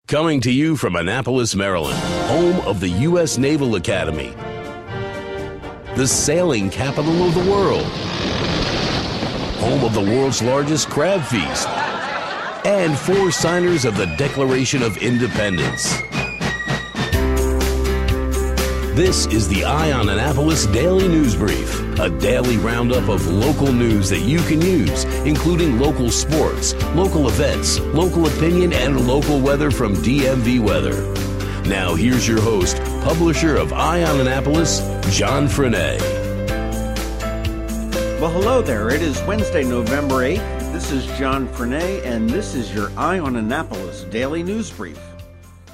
Coming to you from Annapolis, Maryland, home of the U.S. Naval Academy, the sailing capital of the world, home of the world's largest crab feast, and 4 signers of the Declaration of Independence. This is the Eye on Annapolis Daily News Brief, a daily roundup of local news that you can use, including local sports, local events, local opinion, and local weather from DMV Weather. Now here's your host, publisher of Eye on Annapolis, John Frenaye. Well, hello there. It is Wednesday, November 8th. This is John Frenaye, and this is your Eye on Annapolis Daily News Brief.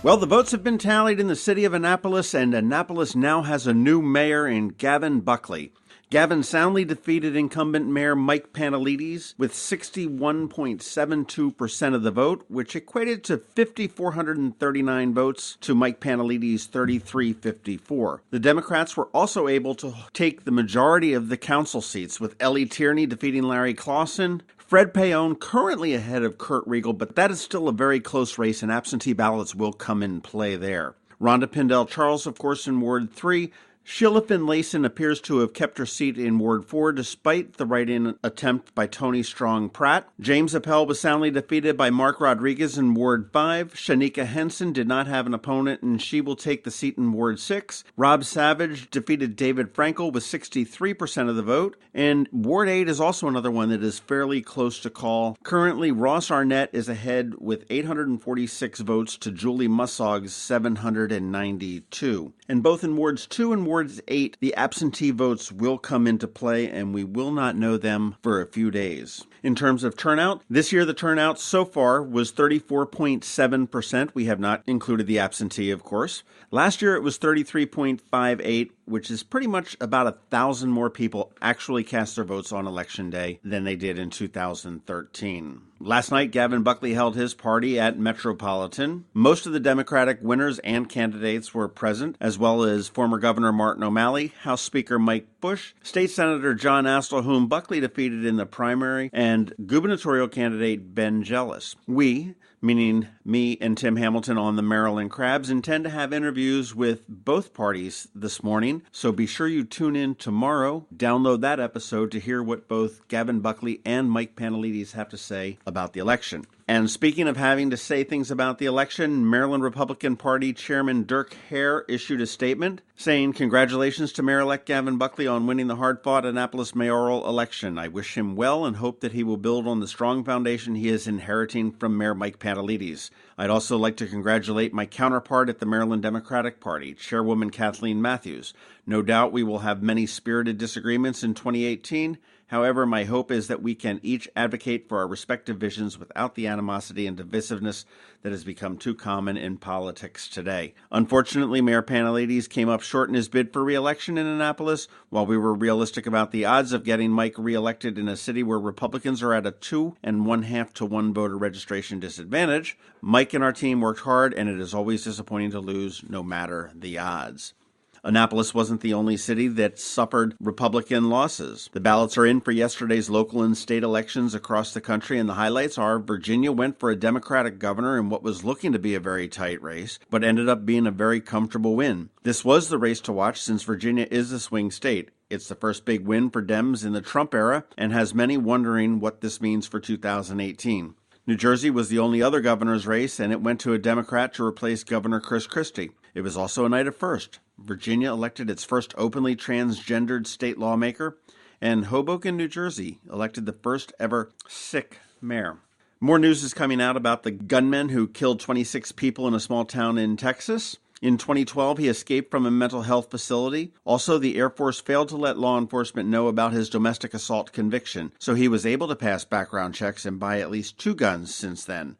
Well, the votes have been tallied in the city of Annapolis, and Annapolis now has a new mayor in Gavin Buckley. Gavin soundly defeated incumbent Mayor Mike Pantelidis with 61.72% of the vote, which equated to 5,439 votes to Mike Pantelidis' 3,354. The Democrats were also able to take the majority of the council seats, with Ellie Tierney defeating Larry Clausen, Fred Paone currently ahead of Kurt Riegel, but that is still a very close race, and absentee ballots will come in play there. Rhonda Pindell Charles, of course, in Ward 3. Sheila Finlayson appears to have kept her seat in Ward 4 despite the write-in attempt by Tony Strong Pratt. James Appel was soundly defeated by Mark Rodriguez in Ward 5. Shanika Henson did not have an opponent, and she will take the seat in Ward 6. Rob Savage defeated David Frankel with 63% of the vote. And Ward 8 is also another one that is fairly close to call. Currently, Ross Arnett is ahead with 846 votes to Julie Mussog's 792. And both in Wards 2 and Wards 8, the absentee votes will come into play, and we will not know them for a few days. In terms of turnout, this year the turnout so far was 34.7%. We have not included the absentee, of course. Last year it was 33.58%, which is pretty much about 1,000 more people actually cast their votes on Election Day than they did in 2013. Last night, Gavin Buckley held his party at Metropolitan. Most of the Democratic winners and candidates were present, as well as former Governor Martin O'Malley, House Speaker Mike Bush, State Senator John Astle, whom Buckley defeated in the primary, and gubernatorial candidate Ben Jealous. We, meaning me and Tim Hamilton on the Maryland Crabs, intend to have interviews with both parties this morning, so be sure you tune in tomorrow. Download that episode to hear what both Gavin Buckley and Mike Pantelidis have to say about the election. And speaking of having to say things about the election, Maryland Republican Party Chairman Dirk Hare issued a statement saying, "Congratulations to Mayor-elect Gavin Buckley on winning the hard-fought Annapolis mayoral election. I wish him well and hope that he will build on the strong foundation he is inheriting from Mayor Mike Pantelidis. I'd also like to congratulate my counterpart at the Maryland Democratic Party, Chairwoman Kathleen Matthews. No doubt we will have many spirited disagreements in 2018. However, my hope is that we can each advocate for our respective visions without the animosity and divisiveness that has become too common in politics today." Unfortunately, Mayor Pantelidis came up short in his bid for re-election in Annapolis. While we were realistic about the odds of getting Mike re-elected in a city where Republicans are at a 2 1/2 to 1 voter registration disadvantage, Mike and our team worked hard, and it is always disappointing to lose no matter the odds. Annapolis wasn't the only city that suffered Republican losses. The ballots are in for yesterday's local and state elections across the country, and the highlights are Virginia went for a Democratic governor in what was looking to be a very tight race, but ended up being a very comfortable win. This was the race to watch since Virginia is a swing state. It's the first big win for Dems in the Trump era and has many wondering what this means for 2018. New Jersey was the only other governor's race, and it went to a Democrat to replace Governor Chris Christie. It was also a night of first. Virginia elected its first openly transgendered state lawmaker, and Hoboken, New Jersey, elected the first ever Sikh mayor. More news is coming out about the gunman who killed 26 people in a small town in Texas. In 2012, he escaped from a mental health facility. Also, the Air Force failed to let law enforcement know about his domestic assault conviction, so he was able to pass background checks and buy at least 2 guns since then.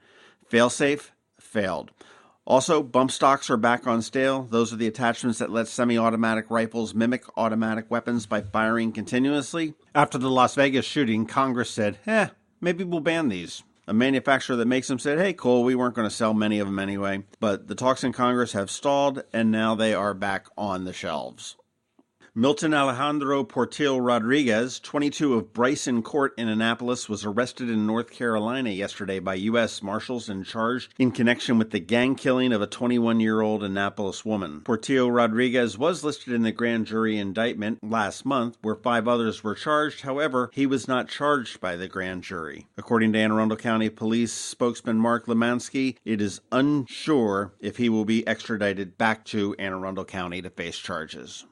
Failsafe failed. Also, bump stocks are back on sale. Those are the attachments that let semi-automatic rifles mimic automatic weapons by firing continuously. After the Las Vegas shooting, Congress said, maybe we'll ban these. A manufacturer that makes them said, hey, cool, we weren't going to sell many of them anyway. But the talks in Congress have stalled, and now they are back on the shelves. Milton Alejandro Portillo Rodriguez, 22 of Bryson Court in Annapolis, was arrested in North Carolina yesterday by U.S. Marshals and charged in connection with the gang killing of a 21-year-old Annapolis woman. Portillo Rodriguez was listed in the grand jury indictment last month, where 5 others were charged. However, he was not charged by the grand jury. According to Anne Arundel County Police spokesman Mark Lemansky, it is unsure if he will be extradited back to Anne Arundel County to face charges.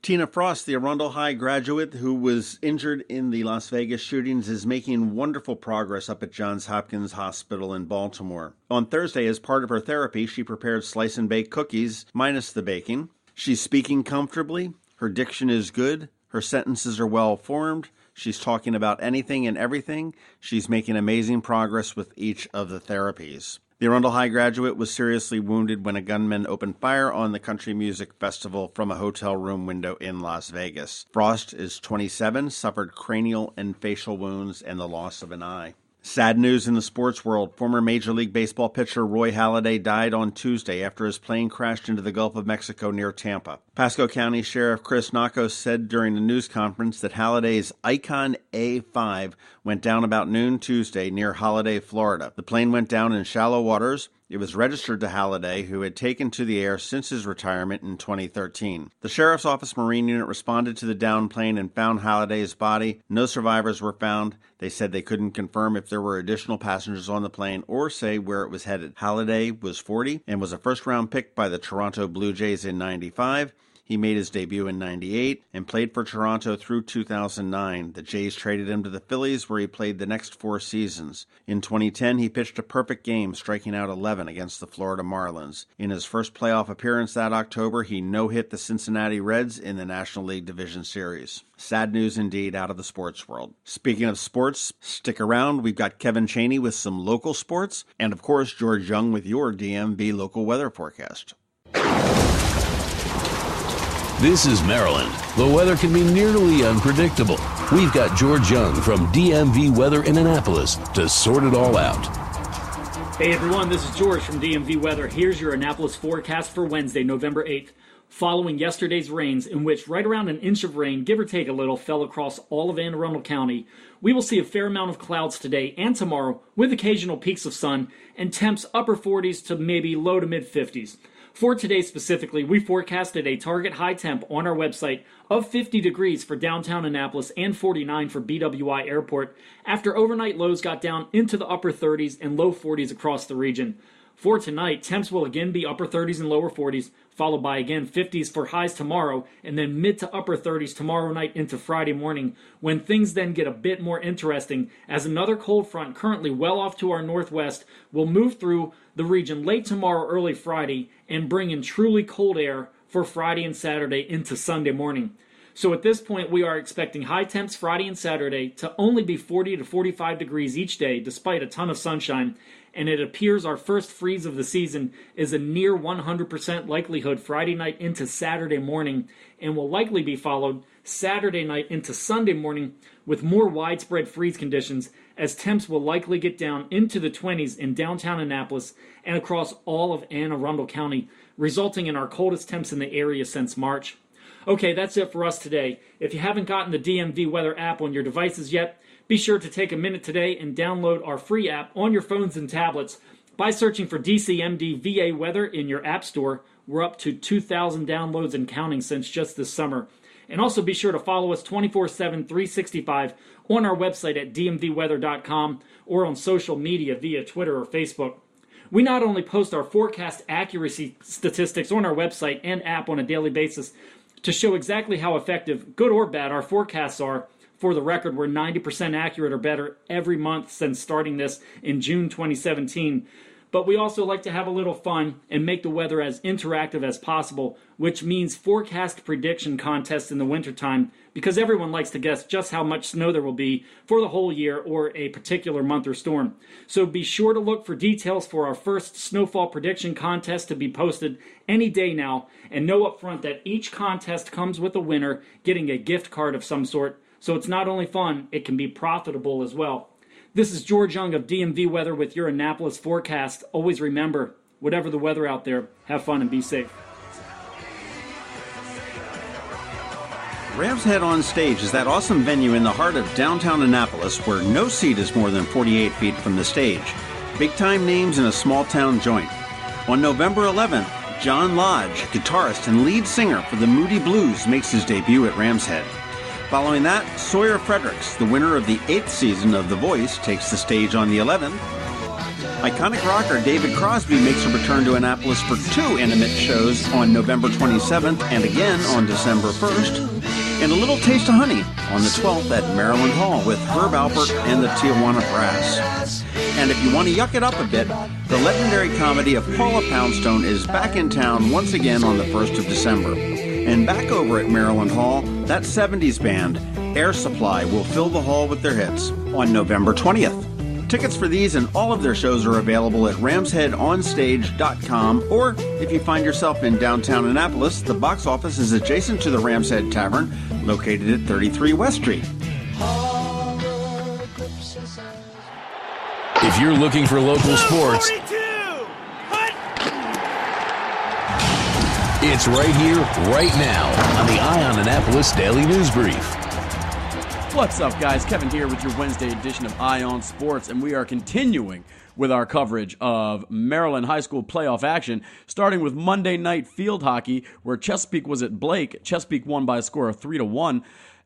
Tina Frost, the Arundel High graduate who was injured in the Las Vegas shootings, is making wonderful progress up at Johns Hopkins Hospital in Baltimore. On Thursday, as part of her therapy, she prepared slice and bake cookies, minus the baking. She's speaking comfortably. Her diction is good. Her sentences are well formed. She's talking about anything and everything. She's making amazing progress with each of the therapies. The Arundel High graduate was seriously wounded when a gunman opened fire on the Country Music Festival from a hotel room window in Las Vegas. Frost is 27, suffered cranial and facial wounds and the loss of an eye. Sad news in the sports world. Former Major League Baseball pitcher Roy Halladay died on Tuesday after his plane crashed into the Gulf of Mexico near Tampa. Pasco County Sheriff Chris Naco said during a news conference that Halladay's Icon A5 went down about noon Tuesday near Holiday, Florida. The plane went down in shallow waters. It was registered to Halladay, who had taken to the air since his retirement in 2013. The Sheriff's Office Marine Unit responded to the downed plane and found Halladay's body. No survivors were found. They said they couldn't confirm if there were additional passengers on the plane or say where it was headed. Halladay was 40 and was a first-round pick by the Toronto Blue Jays in '95. He made his debut in '98 and played for Toronto through 2009. The Jays traded him to the Phillies, where he played the next 4 seasons. In 2010, he pitched a perfect game, striking out 11 against the Florida Marlins. In his first playoff appearance that October, he no-hit the Cincinnati Reds in the National League Division Series. Sad news indeed out of the sports world. Speaking of sports, stick around. We've got Kevin Chaney with some local sports, and of course, George Young with your DMV local weather forecast. This is Maryland. The weather can be nearly unpredictable. We've got George Young from DMV Weather in Annapolis to sort it all out. Hey everyone, this is George from DMV Weather. Here's your Annapolis forecast for Wednesday, November 8th. Following yesterday's rains, in which right around an inch of rain, give or take a little, fell across all of Anne Arundel County, we will see a fair amount of clouds today and tomorrow with occasional peaks of sun and temps upper 40s to maybe low to mid 50s. For today specifically, we forecasted a target high temp on our website of 50 degrees for downtown Annapolis and 49 for BWI Airport after overnight lows got down into the upper 30s and low 40s across the region. For tonight, temps will again be upper 30s and lower 40s, followed by again 50s for highs tomorrow, and then mid to upper 30s tomorrow night into Friday morning, when things then get a bit more interesting as another cold front currently well off to our northwest will move through the region late tomorrow, early Friday, and bring in truly cold air for Friday and Saturday into Sunday morning. So at this point, we are expecting high temps Friday and Saturday to only be 40 to 45 degrees each day, despite a ton of sunshine. And it appears our first freeze of the season is a near 100% likelihood Friday night into Saturday morning, and will likely be followed Saturday night into Sunday morning with more widespread freeze conditions, as temps will likely get down into the 20s in downtown Annapolis and across all of Anne Arundel County, resulting in our coldest temps in the area since March. Okay, that's it for us today. If you haven't gotten the DMV Weather app on your devices yet, be sure to take a minute today and download our free app on your phones and tablets by searching for DCMD VA Weather in your app store. We're up to 2,000 downloads and counting since just this summer. And also be sure to follow us 24/7, 365 on our website at dmvweather.com or on social media via Twitter or Facebook. We not only post our forecast accuracy statistics on our website and app on a daily basis to show exactly how effective, good or bad, our forecasts are. For the record, we're 90% accurate or better every month since starting this in June 2017. But we also like to have a little fun and make the weather as interactive as possible, which means forecast prediction contests in the wintertime, because everyone likes to guess just how much snow there will be for the whole year or a particular month or storm. So be sure to look for details for our first snowfall prediction contest to be posted any day now, and know up front that each contest comes with a winner getting a gift card of some sort. So it's not only fun, it can be profitable as well. This is George Young of DMV Weather with your Annapolis forecast. Always remember, whatever the weather out there, have fun and be safe. Rams Head on Stage is that awesome venue in the heart of downtown Annapolis where no seat is more than 48 feet from the stage. Big-time names in a small-town joint. On November 11th, John Lodge, guitarist and lead singer for the Moody Blues, makes his debut at Rams Head. Following that, Sawyer Fredericks, the winner of the 8th season of The Voice, takes the stage on the 11th. Iconic rocker David Crosby makes a return to Annapolis for 2 intimate shows on November 27th and again on December 1st. And a little taste of honey on the 12th at Maryland Hall with Herb Alpert and the Tijuana Brass. And if you want to yuck it up a bit, the legendary comedy of Paula Poundstone is back in town once again on the 1st of December. And back over at Maryland Hall, that 70s band, Air Supply, will fill the hall with their hits on November 20th. Tickets for these and all of their shows are available at ramsheadonstage.com, or if you find yourself in downtown Annapolis, the box office is adjacent to the Rams Head Tavern, located at 33 West Street. If you're looking for local sports, it's right here, right now on the Eye on Annapolis Daily News Brief. What's up, guys? Kevin here with your Wednesday edition of Eye on Sports, and we are continuing with our coverage of Maryland high school playoff action, starting with Monday night field hockey, where Chesapeake was at Blake. Chesapeake won by a score of 3-1,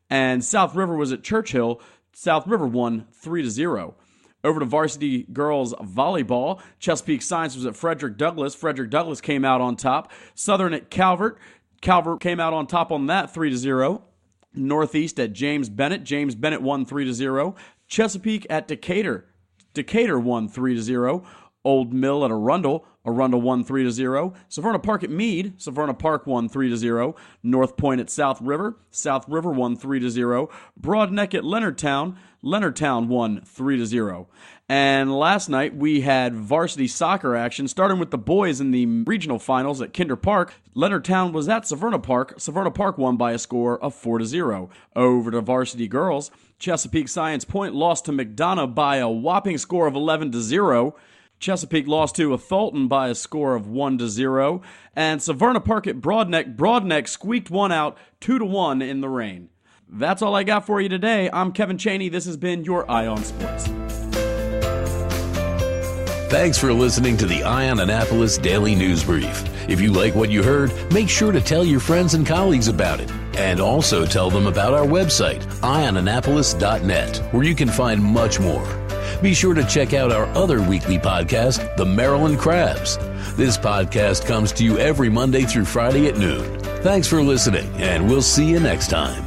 and South River was at Churchill. South River won 3-0. Over to varsity girls volleyball, Chesapeake Science was at Frederick Douglass. Frederick Douglass came out on top. Southern at Calvert. Calvert came out on top on that 3-0. Northeast at James Bennett. James Bennett won 3-0. Chesapeake at Decatur. Decatur won 3-0. Old Mill at Arundel. Arundel won 3-0. Severna Park at Meade. Severna Park won 3-0. North Point at South River. South River won 3-0. Broadneck at Leonardtown. Leonardtown won 3-0. And last night we had varsity soccer action, starting with the boys in the regional finals at Kinder Park. Leonardtown was at Severna Park. Severna Park won by a score of 4-0. Over to varsity girls, Chesapeake Science Point lost to McDonough by a whopping score of 11-0. Chesapeake lost to Thulton by a score of 1-0. And Severna Park at Broadneck. Broadneck squeaked one out 2-1 in the rain. That's all I got for you today. I'm Kevin Chaney. This has been your Eye on Sports. Thanks for listening to the Eye on Annapolis Daily News Brief. If you like what you heard, make sure to tell your friends and colleagues about it. And also tell them about our website, eyeonannapolis.net, where you can find much more. Be sure to check out our other weekly podcast, The Maryland Crabs. This podcast comes to you every Monday through Friday at noon. Thanks for listening, and we'll see you next time.